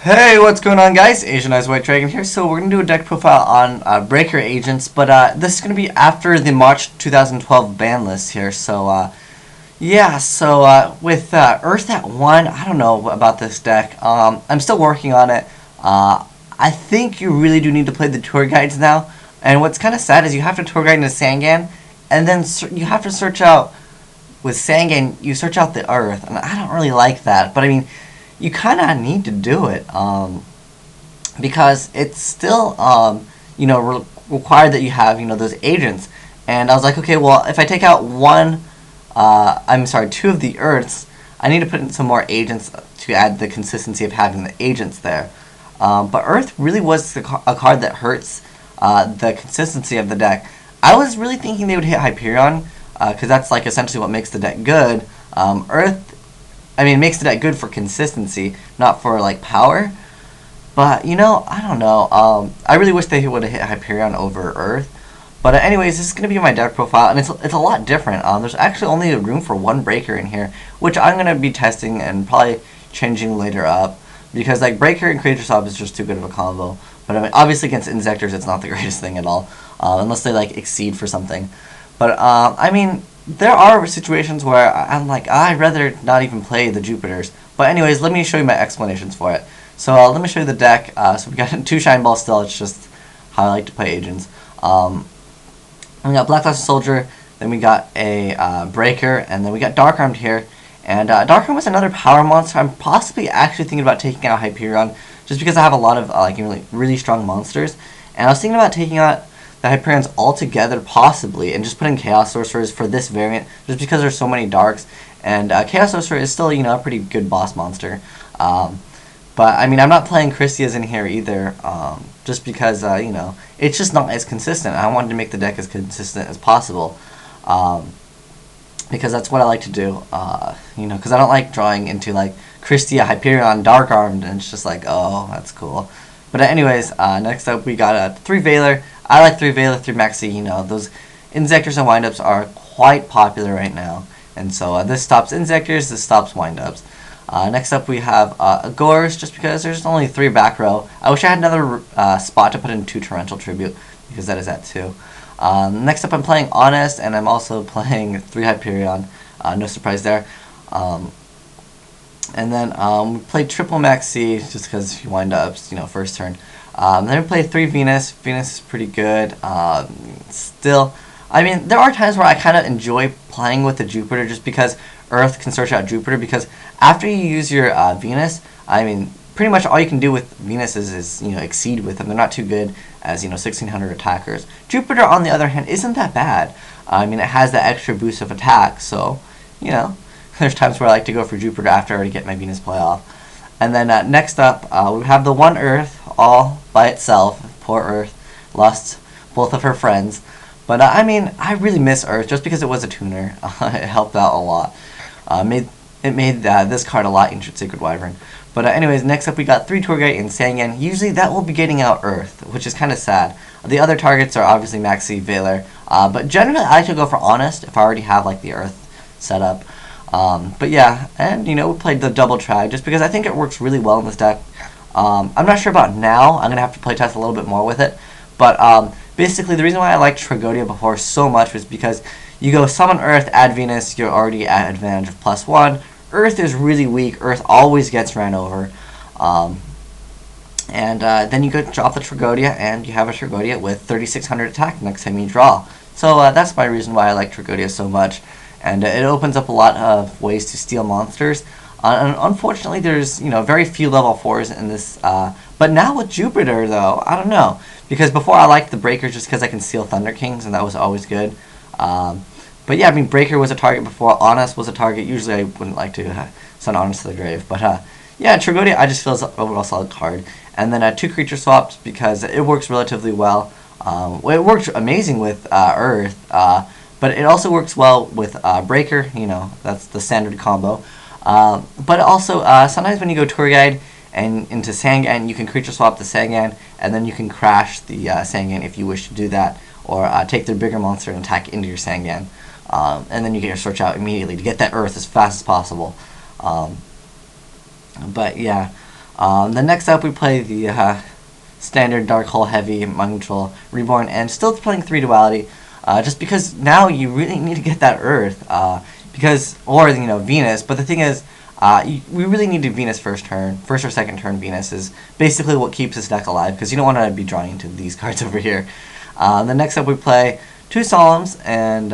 Hey, what's going on, guys? Asian Eyes White Dragon here. So we're gonna do a deck profile on Breaker Agents, but this is gonna be after the March 2012 ban list here. So yeah, so with Earth at 1, I don't know about this deck. I'm still working on it. I think you really do need to play the tour guides now. And what's kind of sad is you have to tour guide into Sangan, and then you have to search out with Sangan. You search out the Earth, and I don't really like that. But I mean, you kind of need to do it because it's still required that you have those agents. And I was like, okay, well, if I take out two of the Earths, I need to put in some more agents to add the consistency of having the agents there. But Earth really was a card that hurts the consistency of the deck. I was really thinking they would hit Hyperion because that's like essentially what makes the deck good. It makes the deck good for consistency, not for like power. But I don't know. I really wish they would have hit Hyperion over Earth. But anyways, this is gonna be my deck profile, and it's a lot different. There's actually only room for one breaker in here, which I'm gonna be testing and probably changing later up, because like breaker and creature swap is just too good of a combo. But I mean, obviously against Inzectors, it's not the greatest thing at all, unless they like exceed for something. But there are situations where I'm like, I'd rather not even play the Jupiters. But anyways, let me show you my explanations for it. So let me show you the deck. So we got 2 Shine Balls still. It's just how I like to play agents. And we got Black Luster Soldier. Then we got a Breaker, and then we got Dark Armed here. And Dark Armed was another power monster. I'm possibly actually thinking about taking out Hyperion, just because I have a lot of really strong monsters. And I was thinking about taking out the Hyperions altogether, possibly, and just putting Chaos Sorcerers for this variant, just because there's so many darks. And Chaos Sorcerer is still, a pretty good boss monster. But I mean, I'm not playing Christias in here either, just because it's just not as consistent. I wanted to make the deck as consistent as possible, because that's what I like to do. Because I don't like drawing into like Christia, Hyperion, Dark Armed, and it's just like, oh, that's cool. But anyways, next up we got 3 Veiler. I like 3 Veiler, 3 Maxi. Those Inzectors and Windups are quite popular right now. And so this stops Inzectors, this stops Windups. Next up we have Agors, just because there's only 3 back row. I wish I had another spot to put in 2 Torrential Tribute, because that is at 2. Next up I'm playing Honest, and I'm also playing 3 Hyperion. No surprise there. And then we played triple Maxi, just because you wind up, first turn. Then we played 3 Venus. Venus is pretty good. Still, I mean, there are times where I kind of enjoy playing with the Jupiter, just because Earth can search out Jupiter. Because after you use your Venus, I mean, pretty much all you can do with Venus is exceed with them. They're not too good as 1600 attackers. Jupiter, on the other hand, isn't that bad. I mean, it has that extra boost of attack, so there's times where I like to go for Jupiter after I already get my Venus play off. And then next up, we have the one Earth all by itself. Poor Earth lost both of her friends. But I mean, I really miss Earth just because it was a tuner. It helped out a lot. It made this card a lot easier, Sacred Wyvern. But anyways, next up we got 3 Torghast and Sangan. Usually that will be getting out Earth, which is kind of sad. The other targets are obviously Maxi, Veiler. But generally I like to go for Honest if I already have like the Earth set up. But yeah, and we played the double Trag just because I think it works really well in this deck. I'm not sure about now. I'm gonna have to play test a little bit more with it. But basically, the reason why I liked Tragodia before so much was because you go summon Earth, add Venus, you're already at advantage of +1. Earth is really weak. Earth always gets ran over. Then you go drop the Tragodia, and you have a Tragodia with 3600 attack next time you draw. So that's my reason why I like Tragodia so much. And it opens up a lot of ways to steal monsters. And unfortunately, there's very few level 4s in this. But now with Jupiter, though, I don't know. Because before I liked the Breaker just because I can steal Thunder Kings, and that was always good. But yeah, I mean, Breaker was a target before. Honest was a target. Usually I wouldn't like to send Honest to the grave. But yeah, Tragodia I just feel is an overall solid card. And then 2 creature swaps because it works relatively well. It worked amazing with Earth. But it also works well with Breaker. That's the standard combo. But also, sometimes when you go Tour Guide and into Sangan, you can creature swap the Sangan, and then you can crash the Sangan if you wish to do that, or take their bigger monster and attack into your Sangan. And then you get your search out immediately to get that Earth as fast as possible. But yeah, Then next up we play the standard Dark Hole Heavy Mind Control Reborn, and still playing 3 Duality, just because now you really need to get that Earth, or Venus. But the thing is, we really need to Venus first or second turn. Venus is basically what keeps this deck alive, because you don't want to be drawing into these cards over here. Then next up we play 2 Solemns and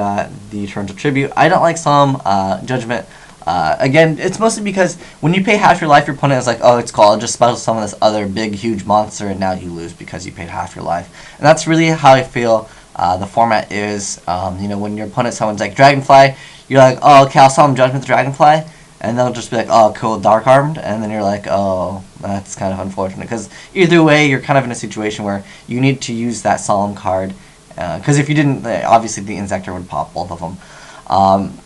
the Torrential Tribute. I don't like Solemn Judgment. Again, it's mostly because when you pay half your life, your opponent is like, oh, it's called, just special summon this other big, huge monster, and now you lose because you paid half your life. And that's really how I feel the format is. When your opponent summons like Dragonfly, you're like, oh, okay, I'll summon Judgment the Dragonfly, and they'll just be like, oh, cool, Dark Armed, and then you're like, oh, that's kind of unfortunate, because either way, you're kind of in a situation where you need to use that Solemn card, because if you didn't, obviously the Inzektor would pop both of them.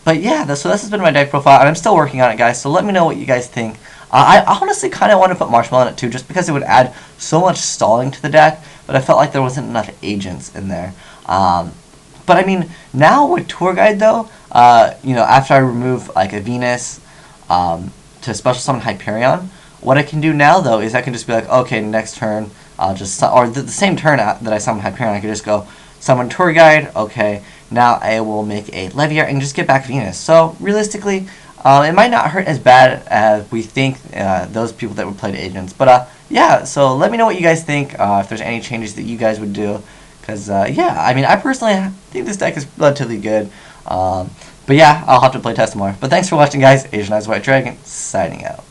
But yeah, so this has been my deck profile, and I'm still working on it, guys, so let me know what you guys think. I honestly kind of want to put Marshmallow in it too, just because it would add so much stalling to the deck, but I felt like there wasn't enough agents in there. But I mean, now with Tour Guide though, after I remove like a Venus to special summon Hyperion, what I can do now though is I can just be like, okay, next turn, I'll just, or the same turn that I summon Hyperion, I can just go summon Tour Guide, okay, now I will make a Leviar and just get back Venus. So realistically, it might not hurt as bad as we think, those people that would play the agents. But yeah, so let me know what you guys think, if there's any changes that you guys would do. Because, yeah, I mean, I personally think this deck is relatively good. But yeah, I'll have to play test more. But thanks for watching, guys. Asian Eyes White Dragon, signing out.